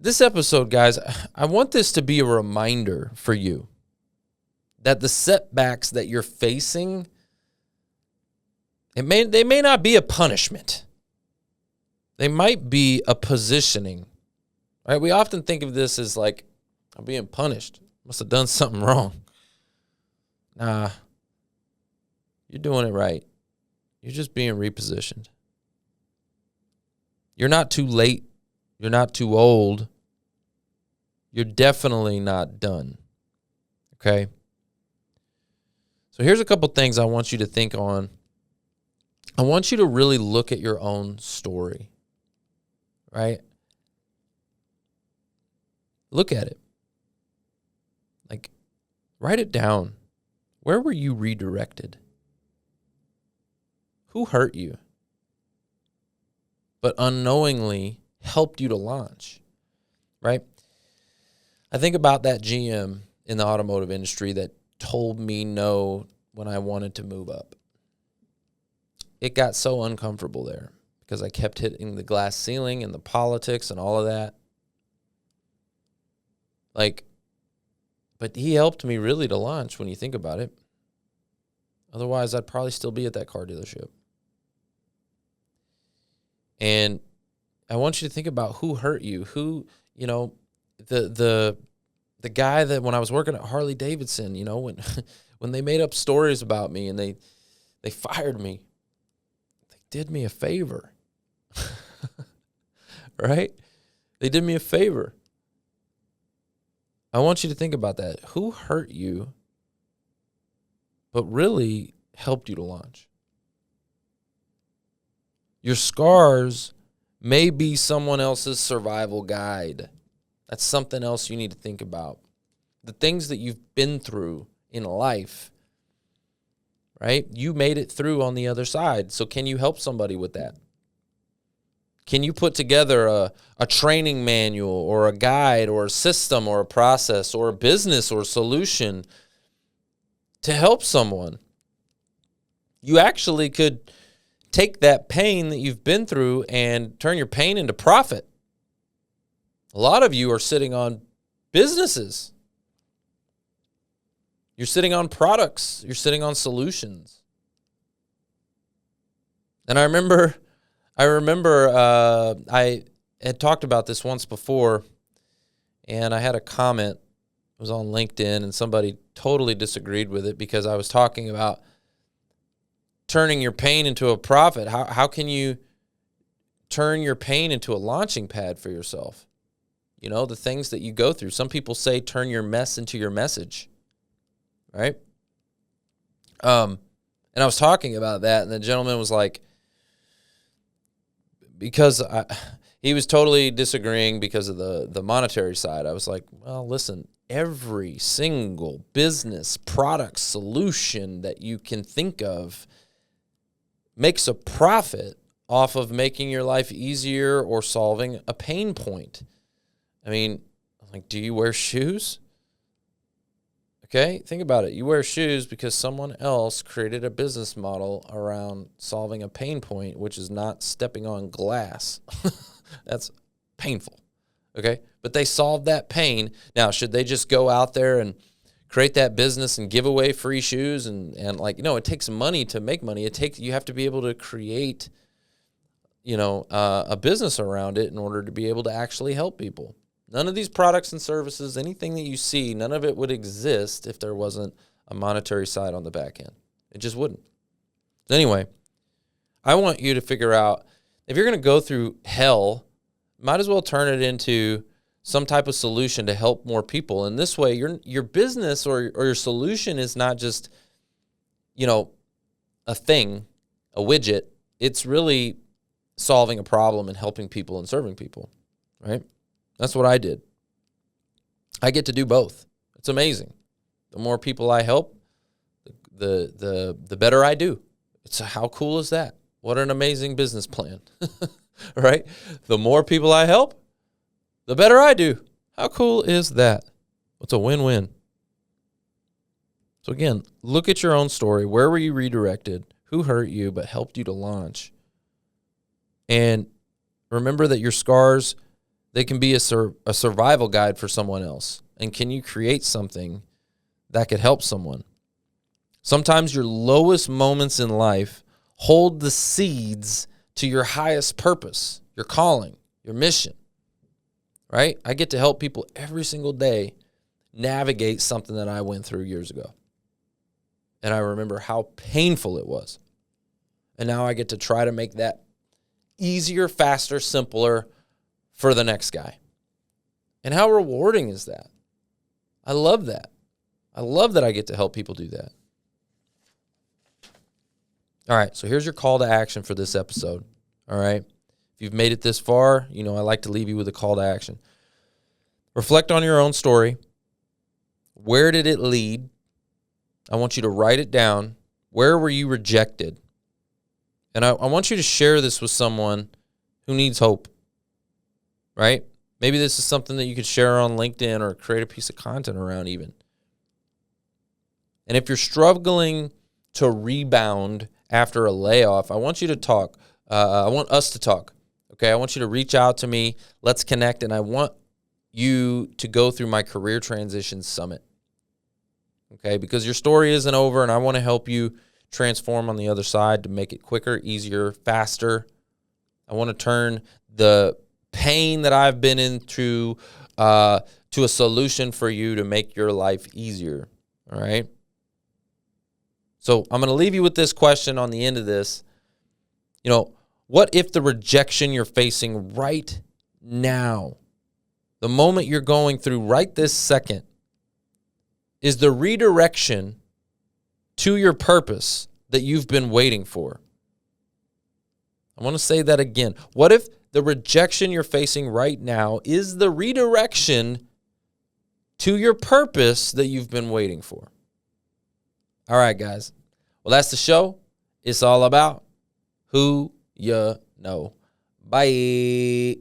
this episode, guys, I want this to be a reminder for you that the setbacks that you're facing, they may not be a punishment. They might be a positioning. Right? We often think of this as like, I'm being punished. Must have done something wrong. Nah, you're doing it right. You're just being repositioned. You're not too late. You're not too old. You're definitely not done. Okay? So here's a couple things I want you to think on. I want you to really look at your own story. Right? Look at it. Like, write it down. Where were you redirected? Who hurt you, but unknowingly helped you to launch, right? I think about that GM in the automotive industry that told me no when I wanted to move up. It got so uncomfortable there because I kept hitting the glass ceiling and the politics and all of that. But he helped me really to launch when you think about it. Otherwise, I'd probably still be at that car dealership. And I want you to think about who hurt you, the guy that when I was working at Harley Davidson, when they made up stories about me and they fired me, they did me a favor, right? They did me a favor. I want you to think about that. Who hurt you, but really helped you to launch? Your scars may be someone else's survival guide. That's something else you need to think about. The things that you've been through in life, right? You made it through on the other side. So can you help somebody with that? Can you put together a training manual or a guide or a system or a process or a business or a solution to help someone? You actually could take that pain that you've been through and turn your pain into profit. A lot of you are sitting on businesses. You're sitting on products. You're sitting on solutions. And I remember I had talked about this once before, and I had a comment. It was on LinkedIn, and somebody totally disagreed with it because I was talking about turning your pain into a profit. How can you turn your pain into a launching pad for yourself? The things that you go through. Some people say turn your mess into your message, right? And I was talking about that, and the gentleman was like, he was totally disagreeing because of the monetary side. I was like, well, listen, every single business, product, solution that you can think of makes a profit off of making your life easier or solving a pain point. I mean, like, do you wear shoes? Okay, think about it. You wear shoes because someone else created a business model around solving a pain point, which is not stepping on glass. That's painful, okay? But they solved that pain. Now, should they just go out there and create that business and give away free shoes it takes money to make money. You have to be able to create, a business around it in order to be able to actually help people. None of these products and services, anything that you see, none of it would exist if there wasn't a monetary side on the back end. It just wouldn't. Anyway, I want you to figure out, if you're going to go through hell, might as well turn it into some type of solution to help more people. And this way, your business or your solution is not just, a thing, a widget. It's really solving a problem and helping people and serving people, right? That's what I did. I get to do both. It's amazing. The more people I help, the better I do. How cool is that? What an amazing business plan, right? The more people I help, the better I do. How cool is that? It's a win-win. So again, look at your own story. Where were you redirected? Who hurt you but helped you to launch? And remember that your scars, They can be a survival guide for someone else. And can you create something that could help someone? Sometimes your lowest moments in life hold the seeds to your highest purpose, your calling, your mission, right? I get to help people every single day navigate something that I went through years ago. And I remember how painful it was. And now I get to try to make that easier, faster, simpler for the next guy. And how rewarding is that? I love that. I love that I get to help people do that. All right, so here's your call to action for this episode. All right. If you've made it this far, I like to leave you with a call to action. Reflect on your own story. Where did it lead? I want you to write it down. Where were you rejected? And I want you to share this with someone who needs hope, right? Maybe this is something that you could share on LinkedIn or create a piece of content around even. And if you're struggling to rebound after a layoff, I want you to talk. I want us to talk, okay? I want you to reach out to me. Let's connect, and I want you to go through my Career Transition Summit, okay? Because your story isn't over, and I want to help you transform on the other side to make it quicker, easier, faster. I want to turn the pain that I've been into to a solution for you to make your life easier, all right? So I'm going to leave you with this question on the end of this. What if the rejection you're facing right now, the moment you're going through right this second, is the redirection to your purpose that you've been waiting for? I want to say that again. What if the rejection you're facing right now is the redirection to your purpose that you've been waiting for? All right, guys. Well, that's the show. It's all about who you know. Bye.